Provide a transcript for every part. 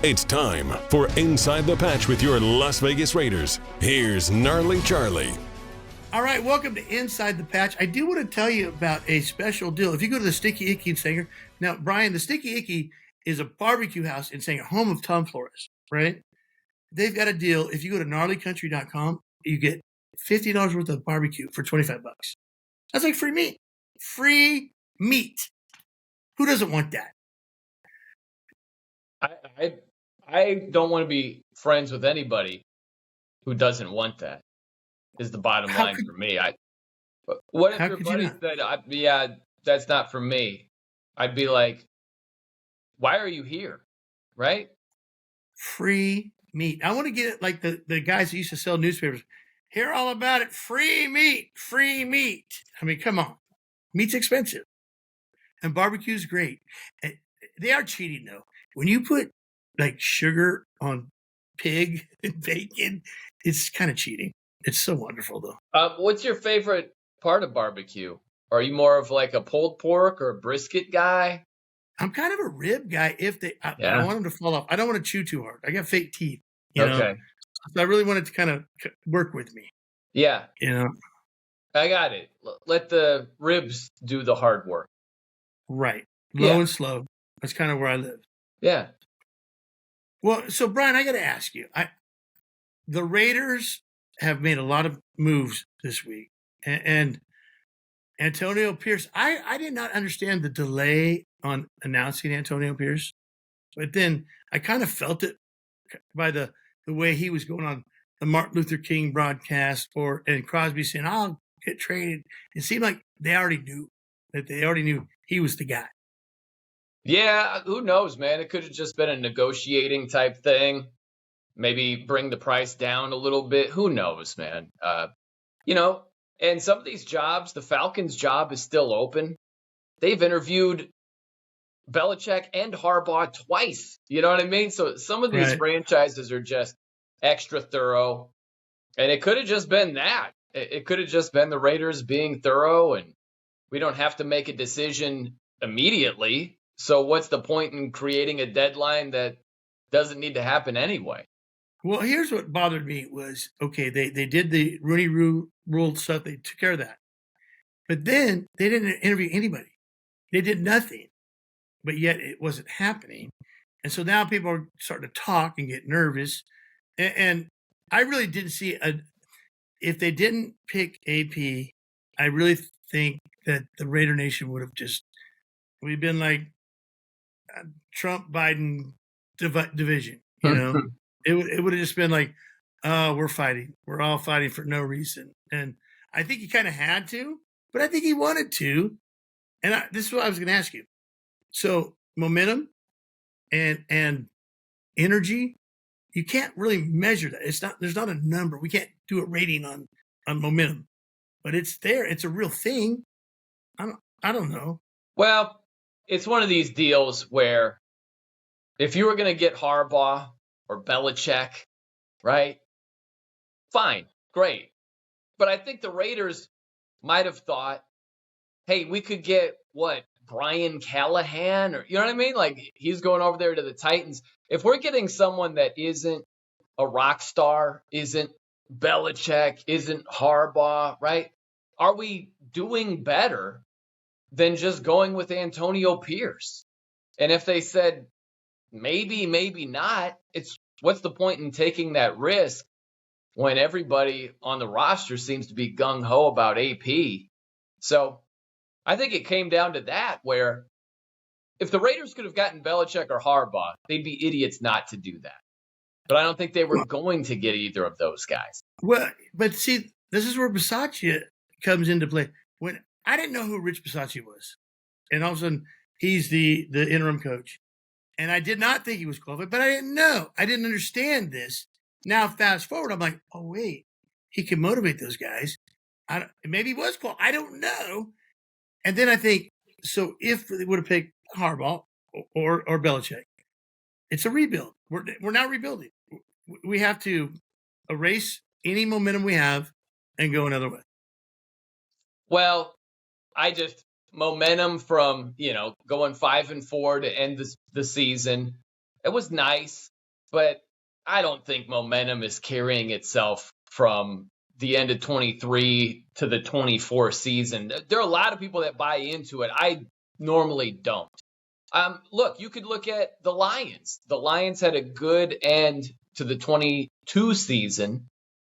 It's time for Inside the Patch with your Las Vegas Raiders. Here's Gnarley Charley. All right, welcome to Inside the Patch. I do want to tell you about a special deal. If you go to the Sticky Icky in Sanger, now, Brian, the Sticky Icky is a barbecue house in Sanger, home of Tom Flores, right? They've got a deal. If you go to gnarlycountry.com, you get $50 worth of barbecue for $25. That's like free meat. Free meat. Who doesn't want that? I don't want to be friends with anybody who doesn't want that, is the bottom line for me. What if your buddy said, yeah, that's not for me? I'd be like, why are you here? Right? Free meat. I want to get it like the guys that used to sell newspapers. Hear all about it. Free meat. Free meat. I mean, come on. Meat's expensive. And barbecue's great. They are cheating, though. When you put like sugar on pig and bacon, it's kind of cheating. It's so wonderful, though. What's your favorite part of barbecue? Are you more of like a pulled pork or a brisket guy? I'm kind of a rib guy. I don't want them to fall off. I don't want to chew too hard. I got fake teeth. You know? So I really want it to kind of work with me. Yeah. You know? I got it. Let the ribs do the hard work. Right. Low and slow. That's kind of where I live. Yeah. Well, so Brian, I got to ask you. The Raiders have made a lot of moves this week, and Antonio Pierce. I did not understand the delay on announcing Antonio Pierce, but then I kind of felt it by the way he was going on the Martin Luther King broadcast, and Crosby saying, "I'll get traded." It seemed like they already knew he was the guy. Yeah, who knows, man? It could have just been a negotiating type thing. Maybe bring the price down a little bit. Who knows, man? And some of these jobs, the Falcons' job is still open. They've interviewed Belichick and Harbaugh twice. You know what I mean? So some of these franchises are just extra thorough. And it could have just been that. It could have just been the Raiders being thorough, and we don't have to make a decision immediately. So what's the point in creating a deadline that doesn't need to happen anyway? Well, here's what bothered me was, okay, they did the Rooney Rule stuff. They took care of that. But then they didn't interview anybody. They did nothing. But yet it wasn't happening. And so now people are starting to talk and get nervous. And I really didn't see if they didn't pick AP, I really think that the Raider Nation would have we've been like Trump Biden division, you know. It would have just been like, we're fighting. We're all fighting for no reason. And I think he kind of had to, but I think he wanted to. And this is what I was going to ask you. So momentum and energy, you can't really measure that. There's not a number. We can't do a rating on momentum, but it's there. It's a real thing. I don't know. Well, it's one of these deals where if you were going to get Harbaugh or Belichick, right? Fine, great. But I think the Raiders might have thought, hey, we could get Brian Callahan, or you know what I mean? Like, he's going over there to the Titans. If we're getting someone that isn't a rock star, isn't Belichick, isn't Harbaugh, right? Are we doing better than just going with Antonio Pierce? And if they said maybe not, what's the point in taking that risk when everybody on the roster seems to be gung-ho about AP? So I think it came down to that, where if the Raiders could have gotten Belichick or Harbaugh, they'd be idiots not to do that. But I don't think they were going to get either of those guys. Well, but see, this is where Bisaccia comes into play. When I didn't know who Rich Bisaccia was, and all of a sudden he's the interim coach, and I did not think he was qualified, but I didn't know. I didn't understand this. Now, fast forward, I'm like, oh, wait, he can motivate those guys. Maybe he was qualified. I don't know. And then I think, so if they would have picked Harbaugh or Belichick, it's a rebuild. We're now rebuilding. We have to erase any momentum we have and go another way. Well, momentum from, going 5-4 to end the season. It was nice. but I don't think momentum is carrying itself from the end of 23 to the 24 season. There are a lot of people that buy into it. I normally don't. Look, you could look at the Lions. The Lions had a good end to the 22 season,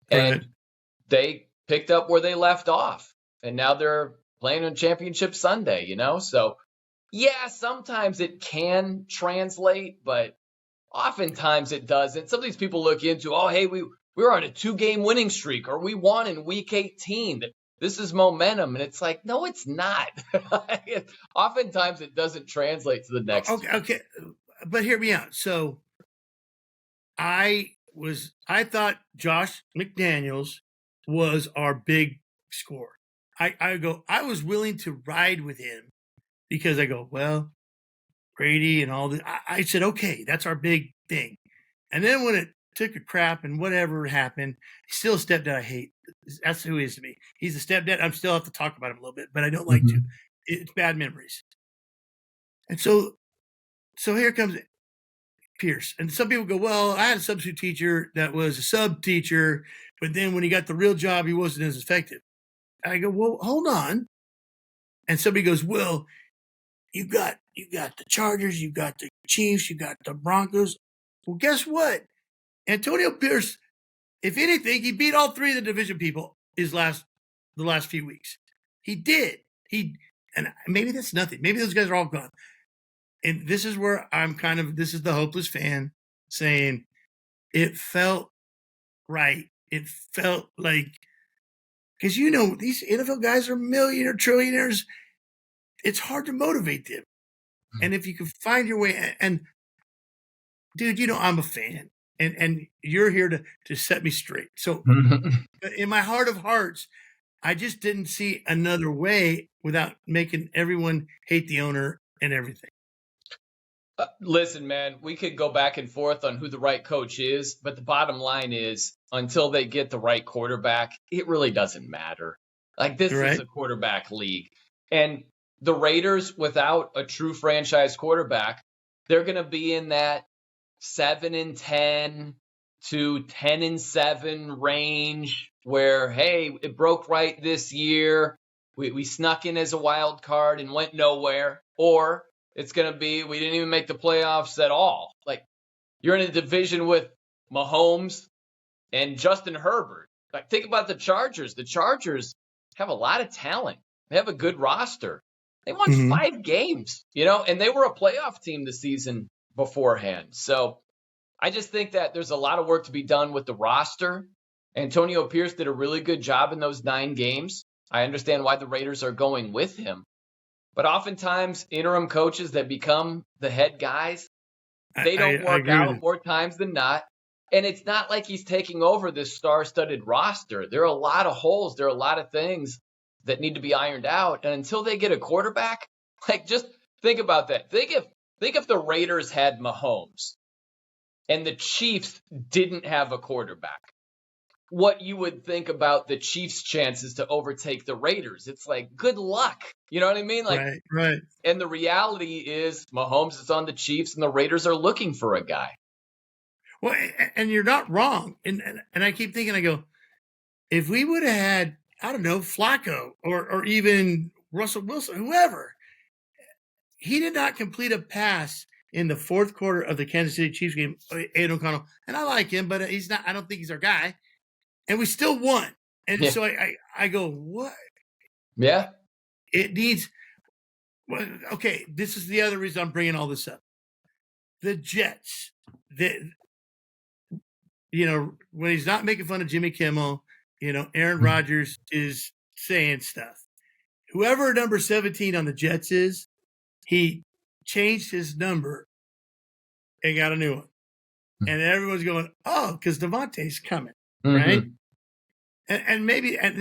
and Right. they picked up where they left off. And now they're playing on Championship Sunday, So, yeah, sometimes it can translate, but oftentimes it doesn't. Some of these people look into, oh, hey, we were on a 2-game winning streak, or we won in week 18. This is momentum. And it's like, no, it's not. Oftentimes it doesn't translate to the next. Okay. But hear me out. So I thought Josh McDaniels was our big scorer. I was willing to ride with him because I go, well, Brady and all this. I said, okay, that's our big thing. And then when it took a crap and whatever happened, he's still a stepdad I hate. That's who he is to me. He's a stepdad. I'm still have to talk about him a little bit, but I don't like to. It's bad memories. And so here comes Pierce. And some people go, well, I had a substitute teacher that was a sub teacher, but then when he got the real job, he wasn't as effective. I go, well, hold on. And somebody goes, well, you got the Chargers, you got the Chiefs, you got the Broncos. Well, guess what? Antonio Pierce, if anything, he beat all three of the division people the last few weeks. He did. And maybe that's nothing. Maybe those guys are all gone. And this is where this is the hopeless fan saying it felt right. It felt like, because these NFL guys are millionaire trillionaires. It's hard to motivate them. And if you can find your way, and dude, I'm a fan, and you're here to set me straight. So in my heart of hearts, I just didn't see another way without making everyone hate the owner and everything. Listen, man, we could go back and forth on who the right coach is, but the bottom line is until they get the right quarterback, it really doesn't matter. Like, this is a quarterback league. And the Raiders, without a true franchise quarterback, they're going to be in that 7-10 to 10-7 range where, hey, it broke right this year. We snuck in as a wild card and went nowhere. Or it's going to be, we didn't even make the playoffs at all. Like, you're in a division with Mahomes and Justin Herbert. Like, think about the Chargers. The Chargers have a lot of talent. They have a good roster. They won 5 games, and they were a playoff team this season beforehand. So I just think that there's a lot of work to be done with the roster. Antonio Pierce did a really good job in those 9 games. I understand why the Raiders are going with him. But oftentimes, interim coaches that become the head guys, they don't work out more times than not. And it's not like he's taking over this star-studded roster. There are a lot of holes. There are a lot of things that need to be ironed out. And until they get a quarterback, like, just think about that. Think if the Raiders had Mahomes and the Chiefs didn't have a quarterback. What you would think about the Chiefs' chances to overtake the Raiders. It's like, good luck. You know what I mean? Like, right. And the reality is Mahomes is on the Chiefs and the Raiders are looking for a guy. Well, and you're not wrong. And I keep thinking, I go, if we would have had, I don't know, Flacco or even Russell Wilson, whoever, he did not complete a pass in the fourth quarter of the Kansas City Chiefs game, Aiden O'Connell. And I like him, but he's not, I don't think he's our guy. And we still won. And so I go, what? Yeah. It needs, well, okay, this is the other reason I'm bringing all this up. The Jets, when he's not making fun of Jimmy Kimmel, Aaron Rodgers is saying stuff. Whoever number 17 on the Jets is, he changed his number and got a new one. And everyone's going, oh, because Devontae's coming, right? And maybe, and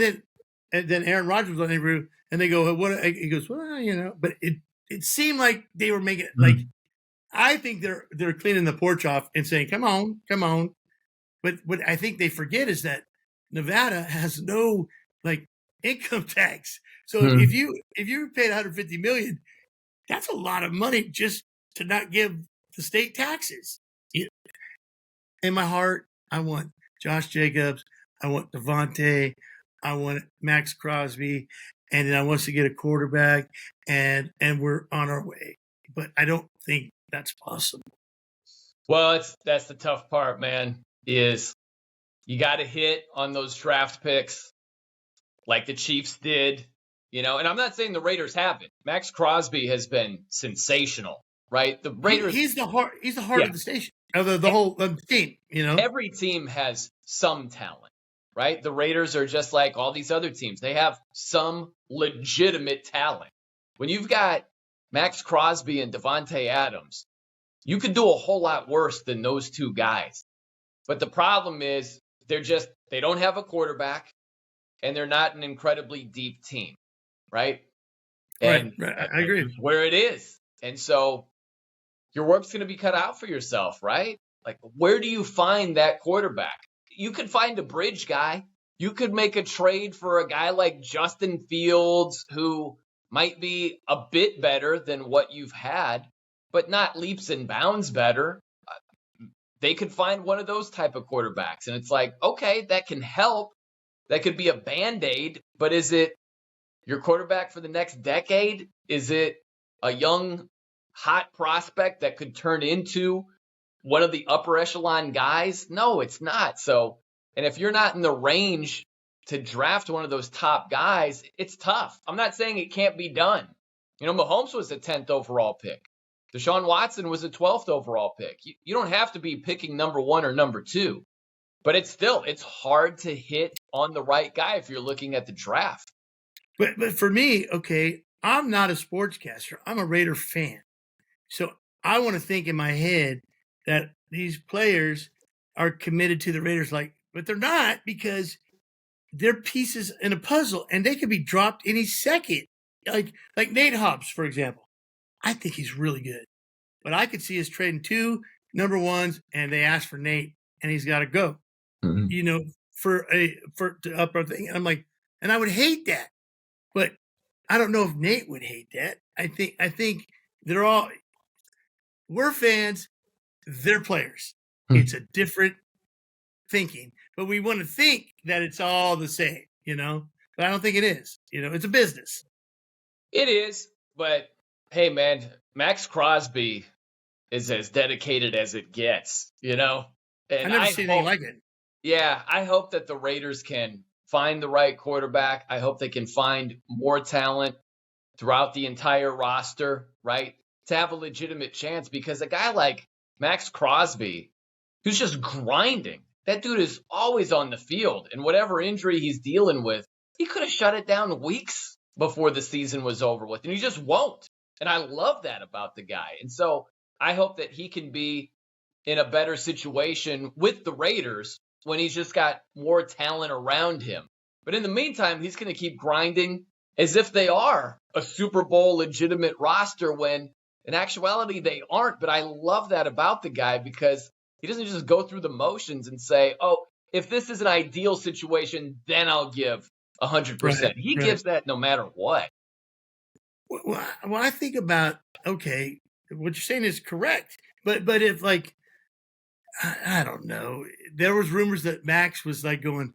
then Aaron Rodgers was on the interview, and they go, what? He goes, well, but it seemed like they were making it like, I think they're cleaning the porch off and saying, come on. But what I think they forget is that Nevada has no income tax. So if you paid $150 million, that's a lot of money just to not give the state taxes. in my heart, I want Josh Jacobs, I want Devontae, I want Max Crosby, and then I want us to get a quarterback, and we're on our way. But I don't think that's possible. Well, that's the tough part, man, is you got to hit on those draft picks like the Chiefs did, and I'm not saying the Raiders haven't. Max Crosby has been sensational, right? The Raiders. He's the heart of the station, of the whole team, Every team has some talent, right? The Raiders are just like all these other teams. They have some legitimate talent. When you've got Max Crosby and Devontae Adams, you could do a whole lot worse than those two guys. But the problem is they don't have a quarterback, and they're not an incredibly deep team, right? And right. I agree. That's where it is. And so your work's going to be cut out for yourself, right? Like, where do you find that quarterback? You could find a bridge guy. You could make a trade for a guy like Justin Fields, who might be a bit better than what you've had, but not leaps and bounds better. They could find one of those type of quarterbacks. And it's like, okay, that can help. That could be a Band-Aid, but is it your quarterback for the next decade? Is it a young, hot prospect that could turn into one of the upper echelon guys? No, it's not. So, and if you're not in the range to draft one of those top guys, it's tough. I'm not saying it can't be done. Mahomes was a 10th overall pick. Deshaun Watson was a 12th overall pick. You don't have to be picking number 1 or number 2, but it's hard to hit on the right guy if you're looking at the draft. But for me, okay, I'm not a sportscaster. I'm a Raider fan. So I want to think in my head that these players are committed to the Raiders, but they're not, because they're pieces in a puzzle and they could be dropped any second. Like Nate Hobbs, for example. I think he's really good, but I could see us trading 2 number 1s, and they ask for Nate, and he's got to go. Mm-hmm. For the upper thing. And I'm like, and I would hate that, but I don't know if Nate would hate that. I think we're fans, they're players. Mm-hmm. It's a different thinking, but we want to think that it's all the same, but I don't think it is. It's a business. It is, but hey, man, Max Crosby is as dedicated as it gets, And I've never seen anything like it. Yeah, I hope that the Raiders can find the right quarterback. I hope they can find more talent throughout the entire roster, right, to have a legitimate chance, because a guy like Max Crosby, who's just grinding, that dude is always on the field, and whatever injury he's dealing with, he could have shut it down weeks before the season was over with, and he just won't. And I love that about the guy. And so I hope that he can be in a better situation with the Raiders when he's just got more talent around him. But in the meantime, he's going to keep grinding as if they are a Super Bowl legitimate roster, when in actuality they aren't. But I love that about the guy, because he doesn't just go through the motions and say, oh, if this is an ideal situation, then I'll give 100%. Right, he gives that no matter what. Well, I think about, okay, what you're saying is correct. But if, I don't know, there was rumors that Max was going,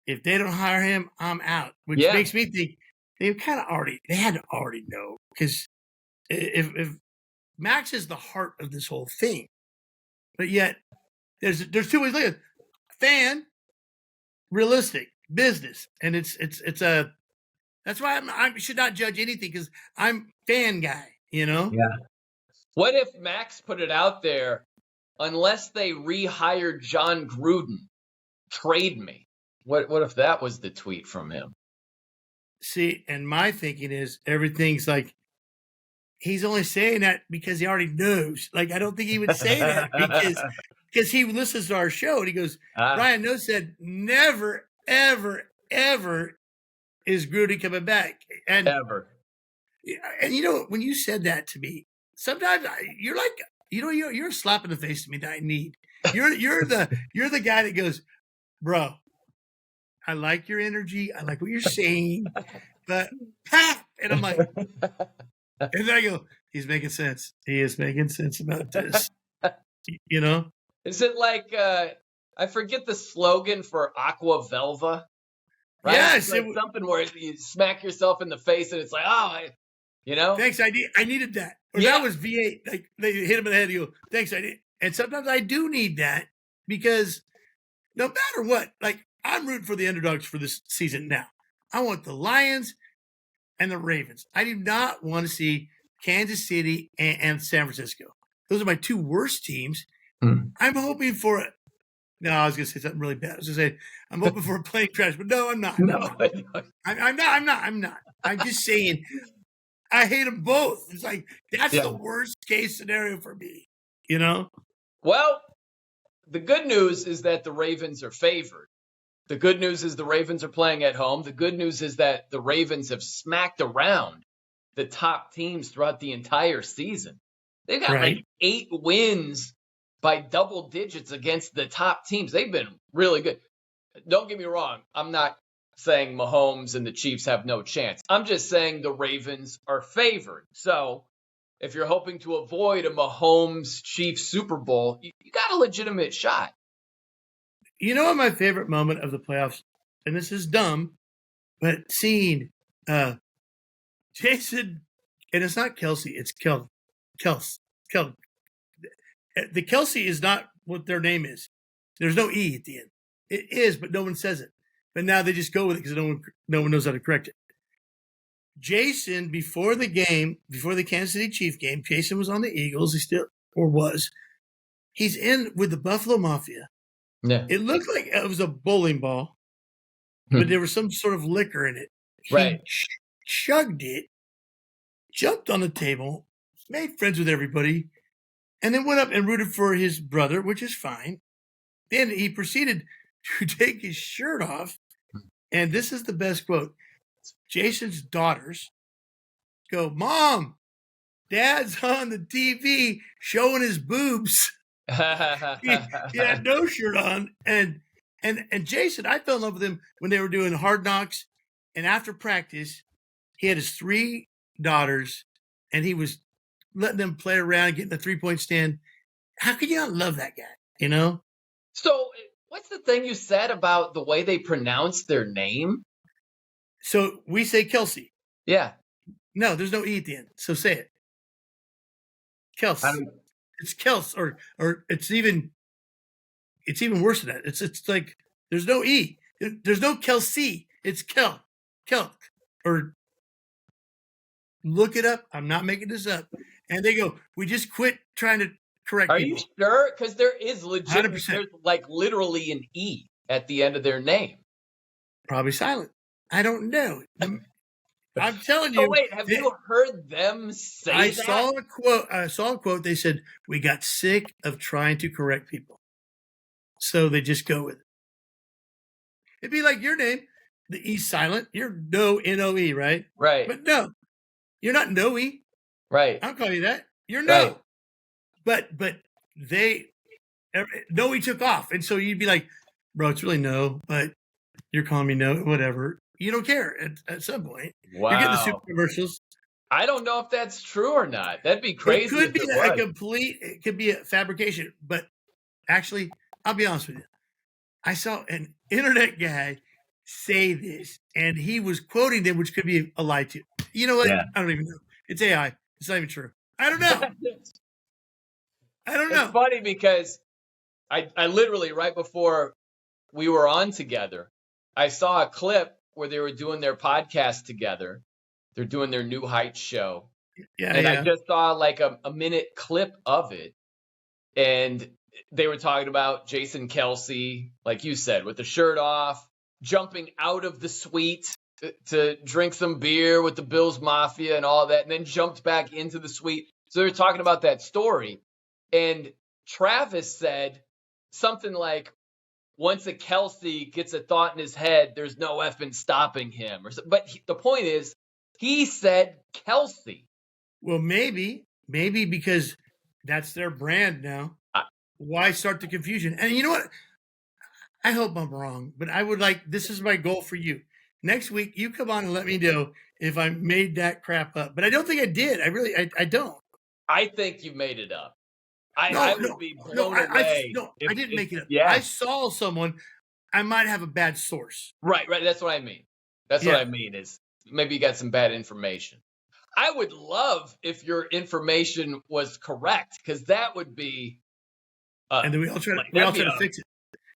if they don't hire him, I'm out, which makes me think they had to already know, because if Max is the heart of this whole thing, but yet there's 2 ways to live: fan, realistic, business, and it's that's why I should not judge anything, because I'm fan guy, Yeah. What if Max put it out there, unless they rehire John Gruden, trade me? What if that was the tweet from him? See, and my thinking is everything's he's only saying that because he already knows. I don't think he would say that because he listens to our show and he goes, Ryan Noe said, never, ever, ever is Gruden coming back. And ever. And when you said that to me, sometimes you're you're a slap in the face to me that I need. You're the guy that goes, bro, I like your energy. I like what you're saying, but and I'm like, and then I go, he's making sense. He is making sense about this, Is it like I forget the slogan for Aqua Velva? Right? Yes, It's like something where you smack yourself in the face and it's like, Thanks, I needed that. Or that was V8. Like they hit him in the head. You go, thanks, I did. And sometimes I do need that because no matter what, like I'm rooting for the underdogs for this season now. I want the Lions and the Ravens. I do not want to see Kansas City and San Francisco. Those are my two worst teams. I'm hoping for it. No, I was going to say something really bad. I was going to say I'm hoping for a plane crash, but no, I'm not. I'm not. I'm just saying I hate them both. It's like that's the worst case scenario for me. You know? Well, the good news is that the Ravens are favored. The good news is the Ravens are playing at home. The good news is that the Ravens have smacked around the top teams throughout the entire season. They've got like 8 wins by double digits against the top teams. They've been really good. Don't get me wrong. I'm not saying Mahomes and the Chiefs have no chance. I'm just saying the Ravens are favored. So if you're hoping to avoid a Mahomes-Chiefs Super Bowl, you got a legitimate shot. You know what my favorite moment of the playoffs, and this is dumb, but seeing Jason, and it's not Kelsey, it's Kelsey. The Kelsey is not what their name is. There's no E at the end. It is, but no one says it. But now they just go with it because no one knows how to correct it. Jason, before the Kansas City Chiefs game, Jason was on the Eagles. He still, or was. He's in with the Buffalo Mafia. Yeah. It looked like it was a bowling ball, but there was some sort of liquor in it. He chugged it, jumped on the table, made friends with everybody, and then went up and rooted for his brother, which is fine. Then he proceeded to take his shirt off, and this is the best quote. Jason's daughters go, "Mom, Dad's on the TV showing his boobs." he had no shirt on, and Jason, I fell in love with him when they were doing Hard Knocks, and after practice, he had his 3 daughters, and he was letting them play around, getting a 3-point stand. How could you not love that guy? You know. So, what's the thing you said about the way they pronounce their name? So we say Kelsey. Yeah. No, there's no E at the end. So say it. Kelsey. It's Kels, or it's even worse than that. It's like there's no E. There's no Kelsey. It's Kelk, or look it up. I'm not making this up. And they go, we just quit trying to correct. Are people. You sure? Because there is legitimate. 100%. There's like literally an E at the end of their name. Probably silent. I don't know. I'm telling you. Oh, wait, have you heard them say I that? I saw a quote. They said, we got sick of trying to correct people. So they just go with it. It'd be like your name, the E silent. You're no N-O-E, right? Right. But no, you're not no-E. Right. I'll call you that. You're no. Right. But no-E took off. And so you'd be like, bro, it's really no, but you're calling me no, whatever. You don't care at some point. Wow. You're getting the super commercials. I don't know if that's true or not. That'd be crazy. It could be a fabrication. But actually, I'll be honest with you. I saw an internet guy say this, and he was quoting them, which could be a lie too. You know what? Yeah. I don't even know. It's AI. It's not even true. I don't know. It's funny because I literally, right before we were on together, I saw a clip where they were doing their podcast together. They're doing their New Heights show. I just saw like a minute clip of it. And they were talking about Jason Kelsey, like you said, with the shirt off, jumping out of the suite to drink some beer with the Bills Mafia and all that, and then jumped back into the suite. So they were talking about that story. And Travis said something like, once a Kelsey gets a thought in his head, there's no effing stopping him. But the point is, he said Kelsey. Well, maybe because that's their brand now. Why start the confusion? And you know what? I hope I'm wrong, but I would this is my goal for you. Next week, you come on and let me know if I made that crap up. But I don't think I did. I don't. I think you made it up. I would be blown away. I didn't make it up. Yeah. I saw someone. I might have a bad source. Right. That's what I mean. That's what I mean is maybe you got some bad information. I would love if your information was correct, because that would be. And then we all try to fix it.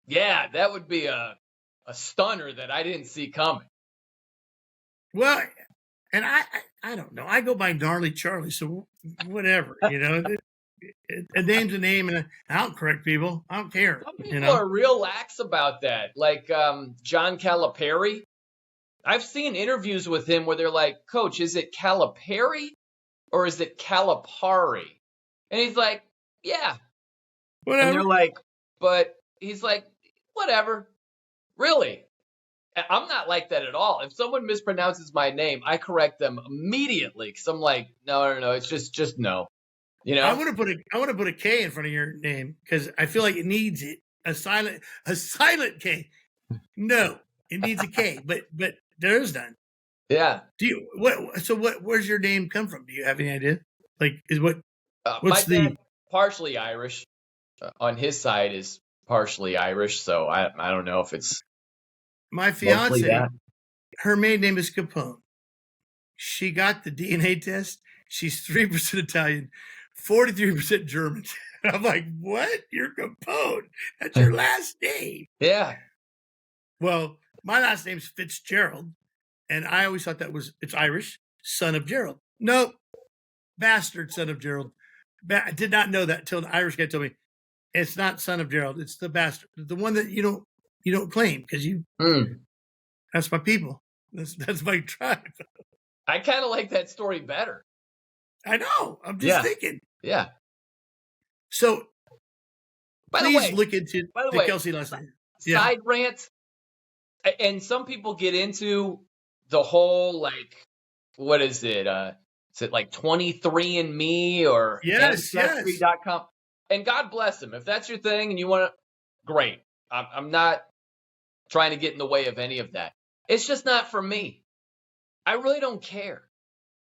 Yeah, that would be a stunner that I didn't see coming. Well, and I don't know. I go by Gnarley Charley, so whatever, you know. A name's a name, and I don't correct people. I don't care. Some people are real lax about that. Like John Calipari. I've seen interviews with him where they're like, Coach, is it Calipari or is it Calipari? And he's like, yeah. Whatever. And they're like, but he's like, whatever. Really? I'm not like that at all. If someone mispronounces my name, I correct them immediately because I'm like, no. It's just no. You know, I want to put a K in front of your name because I feel like it needs it. A silent K. No, it needs a K, but there is none. Yeah. Where's your name come from? Do you have any idea? Like, what's my dad, partially Irish. On his side is partially Irish, so I don't know if it's my fiance. Her maiden name is Capone. She got the DNA test. She's 3% Italian, 43% German. I'm like, what? You're Capone? That's your last name? Yeah. Well, my last name's Fitzgerald, and I always thought it's Irish, son of Gerald. Nope, bastard, son of Gerald. I did not know that until the Irish guy told me it's not son of Gerald. It's the bastard, the one that you don't claim because you. That's my people. That's my tribe. I kind of like that story better. I know. I'm just thinking. Yeah. So, please look into the way, Kelsey last night. Side rant. And some people get into the whole, like, what is it? Is it like 23andMe or Ancestry.com? And God bless them. If that's your thing and you want to, great. I'm not trying to get in the way of any of that. It's just not for me. I really don't care.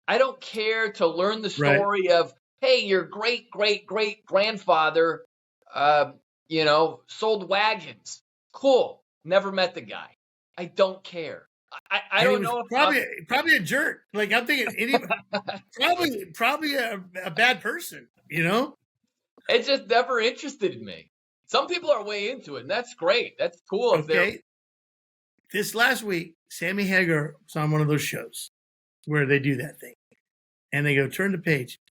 I don't care to learn the story of, hey, your great-great-great-grandfather, sold wagons. Cool. Never met the guy. I don't care. I don't know if probably a jerk. Like I'm thinking, probably a bad person. You know, it just never interested me. Some people are way into it, and that's great. That's cool. Okay. This last week, Sammy Hagar was on one of those shows where they do that thing, and they go turn the page.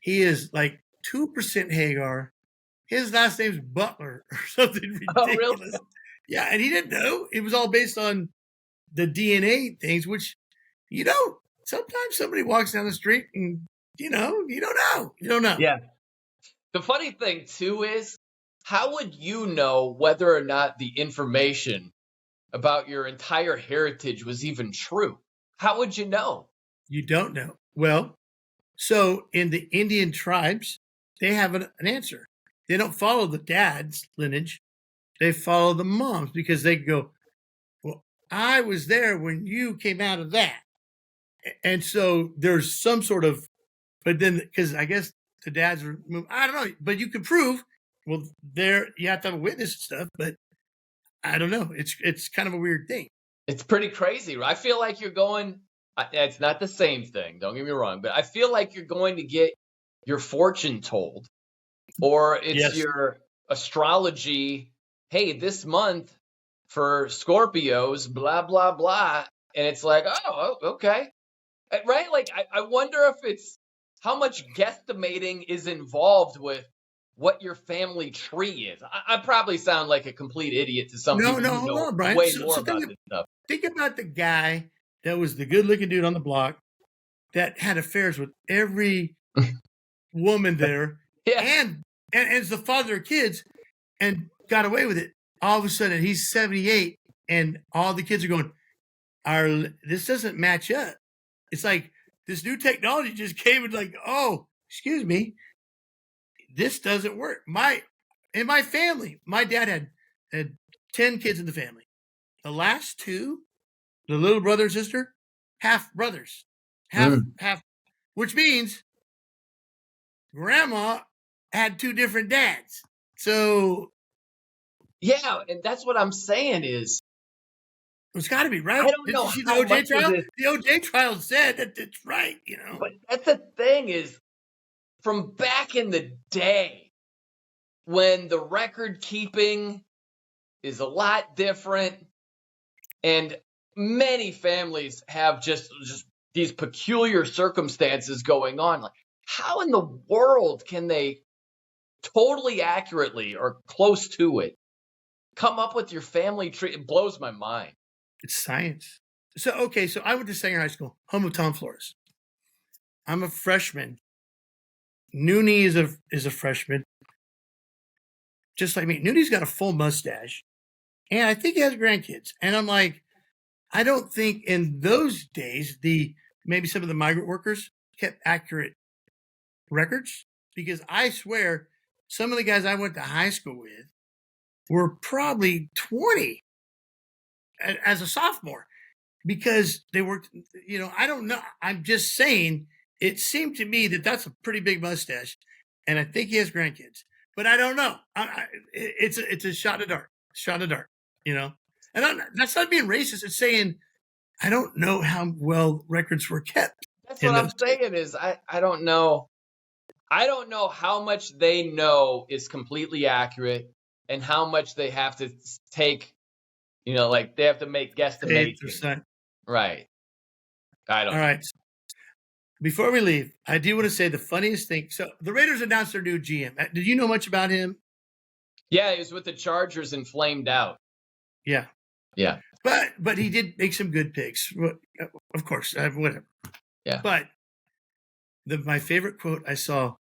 He is like 2% Hagar. His last name's Butler or something ridiculous. Oh, really? Yeah, and he didn't know. It was all based on the DNA things, which you don't. Sometimes somebody walks down the street and, you don't know. You don't know. Yeah. The funny thing, too, is how would you know whether or not the information about your entire heritage was even true? How would you know? You don't know. Well, so in the Indian tribes, they have an answer. They don't follow the dad's lineage. They follow the mom's because they go, well, I was there when you came out of that. And so there's some sort of, but then, because I guess the dads were, I don't know, but you can prove, well, you have to have a witness and stuff, but I don't know. It's kind of a weird thing. It's pretty crazy. I feel like you're going, it's not the same thing, don't get me wrong, but I feel like you're going to get your fortune told, or it's your astrology. Hey, this month for Scorpios, blah, blah, blah. And it's like, oh, okay. Right? Like, I wonder if it's how much guesstimating is involved with what your family tree is. I probably sound like a complete idiot to some people. No, hold on, Brian. Way more about this stuff. Think about the guy that was the good-looking dude on the block that had affairs with every woman there and is the father of kids and got away with it. All of a sudden, he's 78, and all the kids are going, this doesn't match up. It's like this new technology just came and like, oh, excuse me, this doesn't work. In my family, my dad had 10 kids in the family. The last two, the little brother and sister, half brothers, half, which means grandma had two different dads. So Yeah, and that's what I'm saying is it's got to be right. I don't Did know you see the how much OJ of trial? this, The OJ trial said that it's right. but that's the thing is from back in the day when the record keeping is a lot different and many families have just these peculiar circumstances going on. Like, how in the world can they totally accurately or close to it come up with your family tree? It blows my mind. It's science. So I went to Sanger High School, home of Tom Flores. I'm a freshman. Nooney is a freshman, just like me. Nooney's got a full mustache, and I think he has grandkids. And I'm like, I don't think in those days maybe some of the migrant workers kept accurate records, because I swear some of the guys I went to high school with were probably 20 as a sophomore, because they worked. I don't know. I'm just saying. It seemed to me that that's a pretty big mustache, and I think he has grandkids, but I don't know. It's a shot in the dark, And that's not being racist. It's saying I don't know how well records were kept. That's what I'm saying is I don't know. I don't know how much they know is completely accurate and how much they have to take, like they have to make guesstimations. Right. I don't know. All right. Before we leave, I do want to say the funniest thing. So the Raiders announced their new GM. Did you know much about him? Yeah, he was with the Chargers and flamed out. Yeah. Yeah. But he did make some good picks. Of course, whatever. Yeah. But my favorite quote I saw,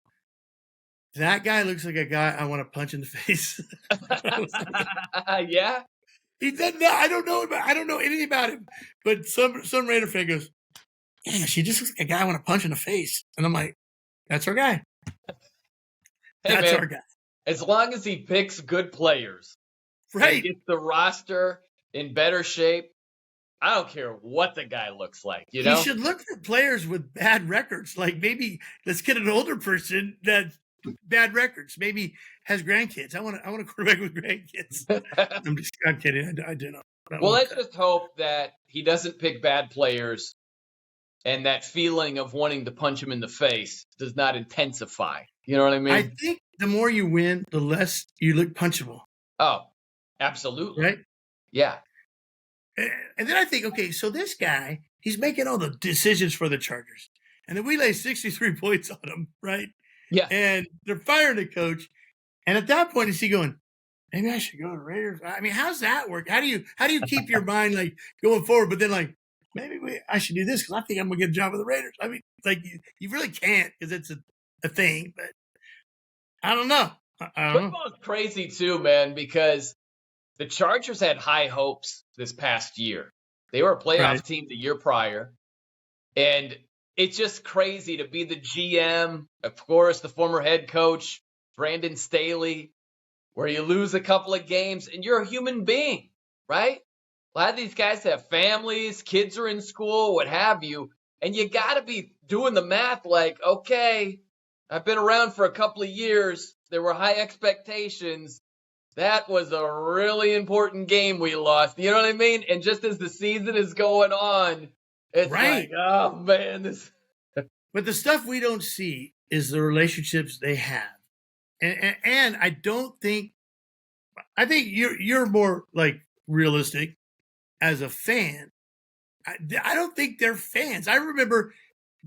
that guy looks like a guy I want to punch in the face. Yeah. He said, no, I don't know anything about him. But some Raider fan goes, yeah, she just looks like a guy I want to punch in the face. And I'm like, that's our guy. That's our guy. As long as he picks good players, right, and gets the roster in better shape, I don't care what the guy looks like. He should look for players with bad records. Like, maybe let's get an older person that bad records, maybe has grandkids. I want a quarterback with grandkids. I'm kidding. I do not. Well, let's just hope that he doesn't pick bad players, and that feeling of wanting to punch him in the face does not intensify. You know what I mean? I think the more you win, the less you look punchable. Oh, absolutely. Right? Yeah. And then I think, okay, so this guy, he's making all the decisions for the Chargers. And then we lay 63 points on him, right? Yeah. And they're firing the coach. And at that point, is he going, maybe I should go to Raiders? I mean, how's that work? How do you keep your mind like going forward, but then like, maybe I should do this because I think I'm going to get a job with the Raiders? I mean, like, you really can't because it's a thing, but I don't know. Football's crazy too, man, because the Chargers had high hopes this past year. They were a playoff team the year prior. And it's just crazy to be the GM, of course, the former head coach, Brandon Staley, where you lose a couple of games and you're a human being, right? A lot of these guys have families, kids are in school, what have you. And you got to be doing the math like, okay, I've been around for a couple of years. There were high expectations. That was a really important game we lost. You know what I mean? And just as the season is going on, it's like, oh, man. But the stuff we don't see is the relationships they have. And I think you're more like realistic as a fan. I don't think they're fans. I remember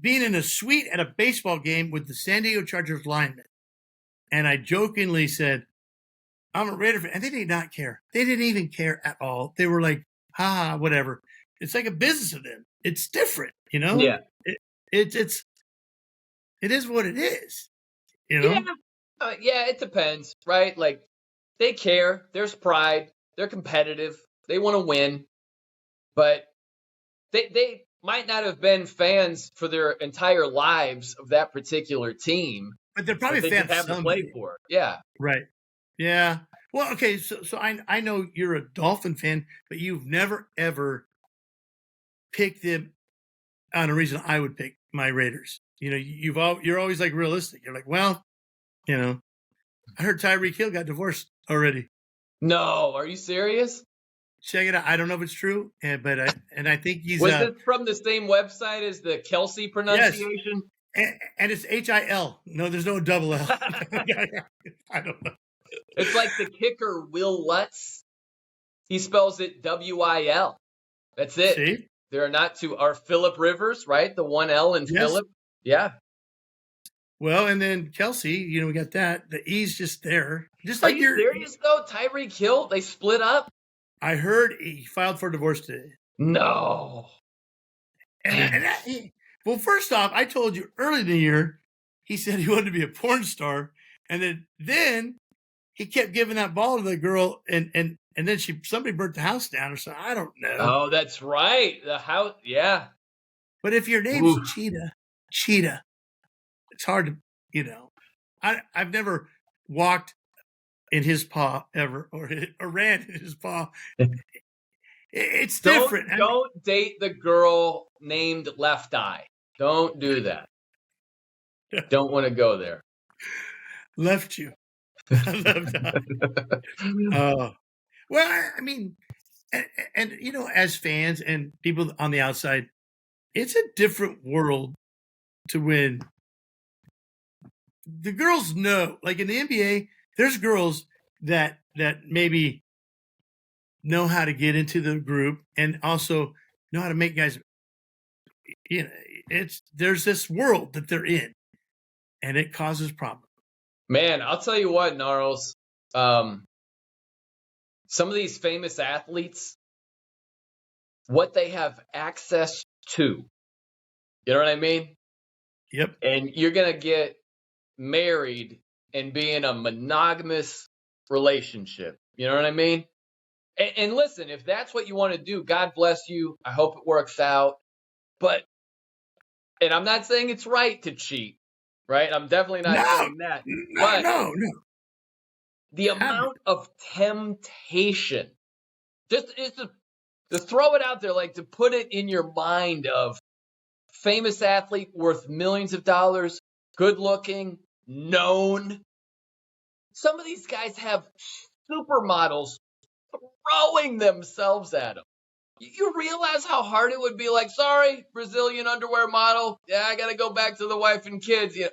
being in a suite at a baseball game with the San Diego Chargers linemen. And I jokingly said, I'm a Raider fan. And they did not care. They didn't even care at all. They were like, whatever. It's like a business of them. It's different, Yeah. It is what it is, Yeah. Yeah, it depends, right? Like, they care. There's pride. They're competitive. They want to win. But they might not have been fans for their entire lives of that particular team. But they're probably fans have to play for it. Yeah. Right. Yeah. Well, okay. So I know you're a Dolphin fan, but you've never ever picked them on a reason I would pick my Raiders. You're always like realistic. You're like, well, I heard Tyreek Hill got divorced already. No, are you serious? Check it out. I don't know if it's true, but I think he's. Was this from the same website as the Kelsey pronunciation? Yes. And it's H-I-L. No, there's no double L. I don't know. It's like the kicker Will Lutz. He spells it W-I-L. That's it. See? There are not two. Are Phillip Rivers, right? The one L in Phillip. Yeah. Well, and then Kelsey, we got that. The E's just there. Just Are like you serious, though? Tyreek Hill, they split up? I heard he filed for divorce today. No. Well, first off, I told you early in the year, he said he wanted to be a porn star. And then he kept giving that ball to the girl, and then somebody burnt the house down or something. I don't know. Oh, that's right. The house, yeah. But if your name's Cheetah, it's hard to, I've never walked in his paw ever, or ran in his paw. It's different. Don't date the girl named Left Eye. Don't do that. Don't want to go there. Left you. Left Eye. Well, I mean, and as fans and people on the outside, it's a different world to win. The girls know, like in the NBA, there's girls that maybe know how to get into the group and also know how to make guys. There's this world that they're in, and it causes problems. Man, I'll tell you what, Gnarls. Some of these famous athletes, what they have access to. You know what I mean? Yep. And you're going to get married and be in a monogamous relationship. You know what I mean? And listen, if that's what you want to do, God bless you. I hope it works out. And I'm not saying it's right to cheat, right? I'm definitely not saying that. No. The amount of temptation, just to throw it out there, like to put it in your mind of famous athlete worth millions of dollars, good looking, known. Some of these guys have supermodels throwing themselves at them. You realize how hard it would be? Like, sorry, Brazilian underwear model. Yeah, I got to go back to the wife and kids. Yeah.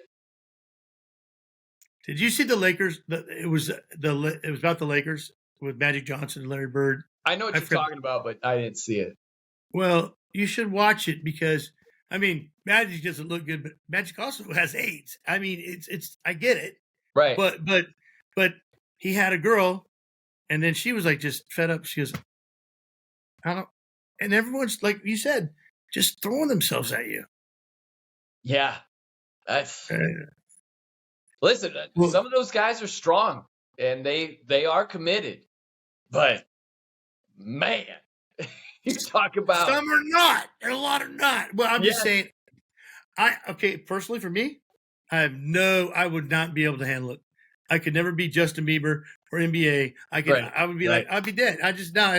Did you see the Lakers? It was about the Lakers with Magic Johnson and Larry Bird. I know what you're talking about, but I didn't see it. Well, you should watch it because, I mean, Magic doesn't look good, but Magic also has AIDS. I mean, it's I get it. Right. But he had a girl, and then she was like just fed up. She goes, I don't, and everyone's like you said, just throwing themselves at you. Yeah. That's listen, some of those guys are strong and they are committed. But man, you talk about some are not. And a lot are not. Well, I'm just saying personally for me, I would not be able to handle it. I could never be Justin Bieber or NBA. I would be like, I'd be dead. I'd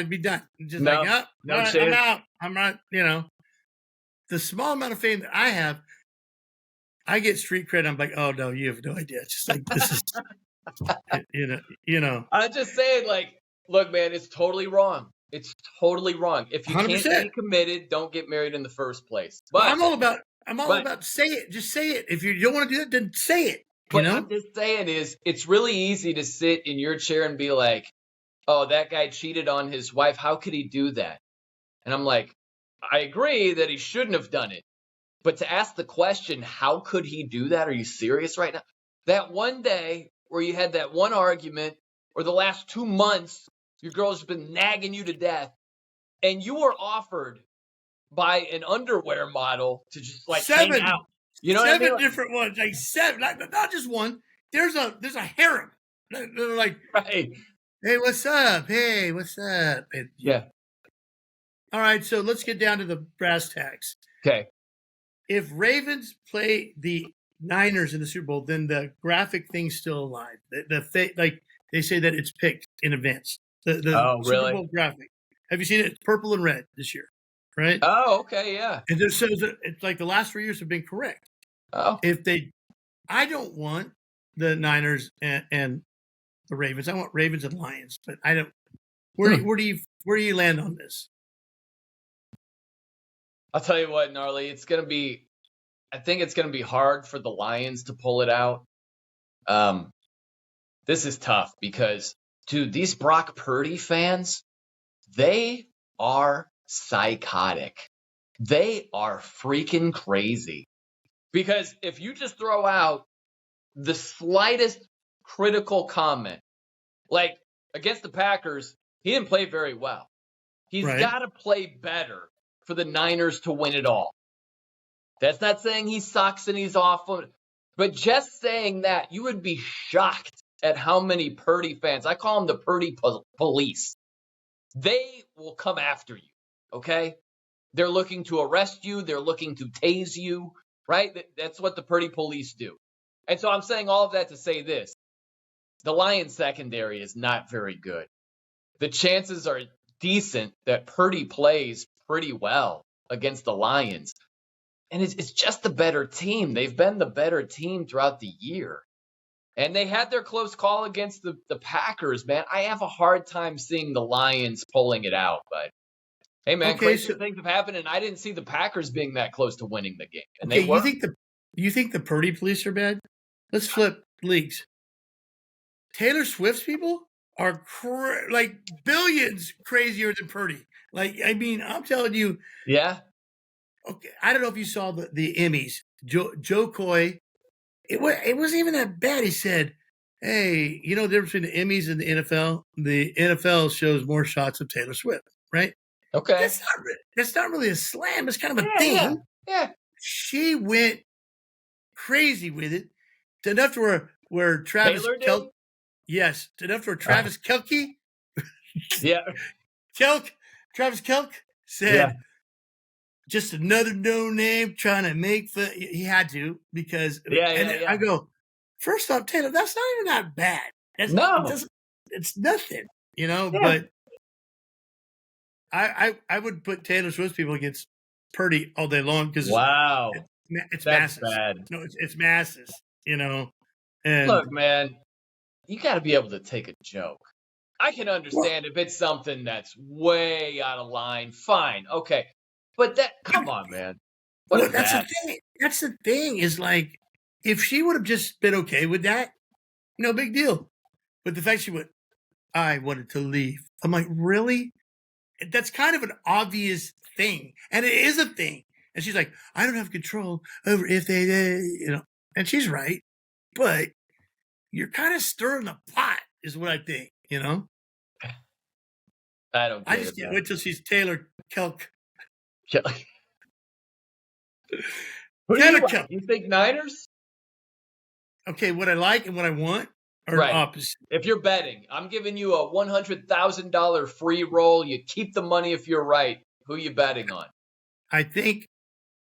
be done. Just I'm out. I'm not, the small amount of fame that I have, I get street cred. I'm like, oh no, you have no idea. It's just like, this is, I'm just saying, like, look, man, it's totally wrong. It's totally wrong. If you 100%. Can't be committed, don't get married in the first place. But I'm all about say it. Just say it. If you don't want to do it, then say it. What I'm just saying is, it's really easy to sit in your chair and be like, oh, that guy cheated on his wife. How could he do that? And I'm like, I agree that he shouldn't have done it. But to ask the question, how could he do that? Are you serious right now? That one day where you had that one argument, or the last 2 months, your girl's been nagging you to death, and you were offered by an underwear model to just like hang out. You know 7 what I mean? Different ones, like 7, not just one. There's a harem. They're like, right. Hey, what's up? Hey, what's up? And, yeah. All right, so let's get down to the brass tacks. Okay. If Ravens play the Niners in the Super Bowl, then the graphic thing's still alive. Like they say that it's picked in advance. The Super Bowl graphic. Have you seen it? It's purple and red this year, right? Oh, okay, yeah. And it says that it's like the last 3 years have been correct. Oh. I don't want the Niners and the Ravens. I want Ravens and Lions, but I don't. Where do you land on this? I'll tell you what, Gnarly, I think it's gonna be hard for the Lions to pull it out. This is tough because, dude, these Brock Purdy fans, they are psychotic. They are freaking crazy. Because if you just throw out the slightest critical comment, like against the Packers, he didn't play very well. He's got to play better for the Niners to win it all. That's not saying he sucks and he's awful, but just saying that, you would be shocked at how many Purdy fans, I call them the Purdy police. They will come after you, okay? They're looking to arrest you. They're looking to tase you, right? That's what the Purdy police do. And so I'm saying all of that to say this. The Lions secondary is not very good. The chances are decent that Purdy plays pretty well against the Lions. And it's just the better team. They've been the better team throughout the year. And they had their close call against the Packers, man. I have a hard time seeing the Lions pulling it out. But, hey, man, crazy things have happened, and I didn't see the Packers being that close to winning the game. And they were. You think the Purdy police are bad? Let's flip leagues. Taylor Swift's people are like billions crazier than Purdy. Like, I mean, I'm telling you. Yeah. Okay, I don't know if you saw the Emmys. Joe Coy. It wasn't even that bad. He said, hey, you know the difference between the Emmys and the NFL? The NFL shows more shots of Taylor Swift, right? Okay. That's not really a slam. It's kind of a thing. Yeah. She went crazy with it to enough to where Travis Kelce. Yes, to enough to where Travis Kelce. Yeah. Travis Kelce said, just another no name trying to make fun. He had to because I go, first off, Taylor, that's not even that bad. It's nothing, you know. Yeah. But I would put Taylor Swift people against Purdy all day long because it's masses. Bad. No, it's masses, you know. And look, man, you got to be able to take a joke. I can understand if it's something that's way out of line. Fine, okay. But come on, man. That's the thing. That's the thing is like, if she would have just been okay with that, no big deal. But the fact she went, I wanted to leave. I'm like, really? That's kind of an obvious thing. And it is a thing. And she's like, I don't have control over if they, you know, and she's right. But you're kind of stirring the pot is what I think, you know? I just can't wait till she's Taylor Kelce. Who do you like? You think Niners? Okay, what I like and what I want are the opposite. If you're betting, I'm giving you a $100,000 free roll. You keep the money if you're right. Who are you betting on? I think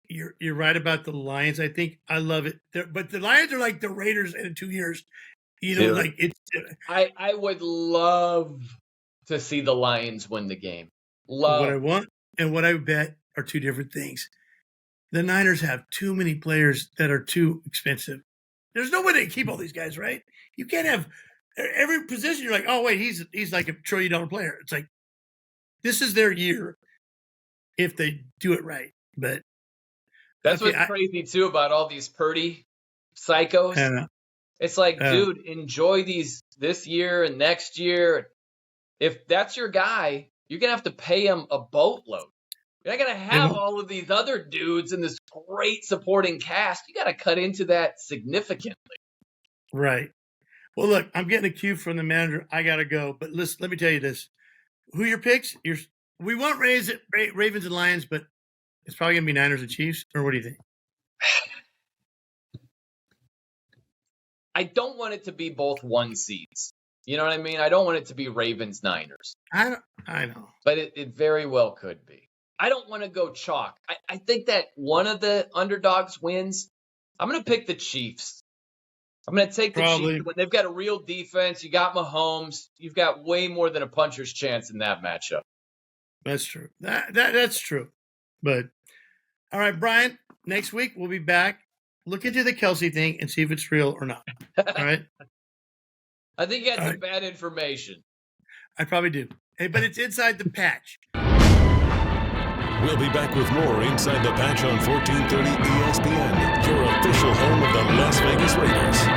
you're right about the Lions. I love it. But the Lions are like the Raiders in 2 years. You know, like it's. I would love to see the Lions win the game. Love. What I want and what I bet are two different things. The Niners have too many players that are too expensive. There's no way they keep all these guys, right? You can't have every position. You're like, oh wait, he's like $1 trillion player. It's like this is their year if they do it right. But that's what's crazy too about all these Purdy psychos. It's like, dude, enjoy this year and next year. If that's your guy, you're gonna have to pay him a boatload. You're not going to have all of these other dudes in this great supporting cast. You got to cut into that significantly. Right. Well, look, I'm getting a cue from the manager. I got to go. But listen, let me tell you this. Who are your picks? We want Ravens and Lions, but it's probably going to be Niners and Chiefs. Or what do you think? I don't want it to be both 1 seeds. You know what I mean? I don't want it to be Ravens Niners. I know. But it very well could be. I don't want to go chalk. I think that one of the underdogs wins. I'm going to pick the Chiefs. I'm going to take the Chiefs. When they've got a real defense, you got Mahomes. You've got way more than a puncher's chance in that matchup. That's true. That's true. But, all right, Brian, next week we'll be back. Look into the Kelce thing and see if it's real or not. All right? I think you had some bad information. I probably do. Hey, but it's Inside the Patch. We'll be back with more Inside the Patch on 1430 ESPN, your official home of the Las Vegas Raiders.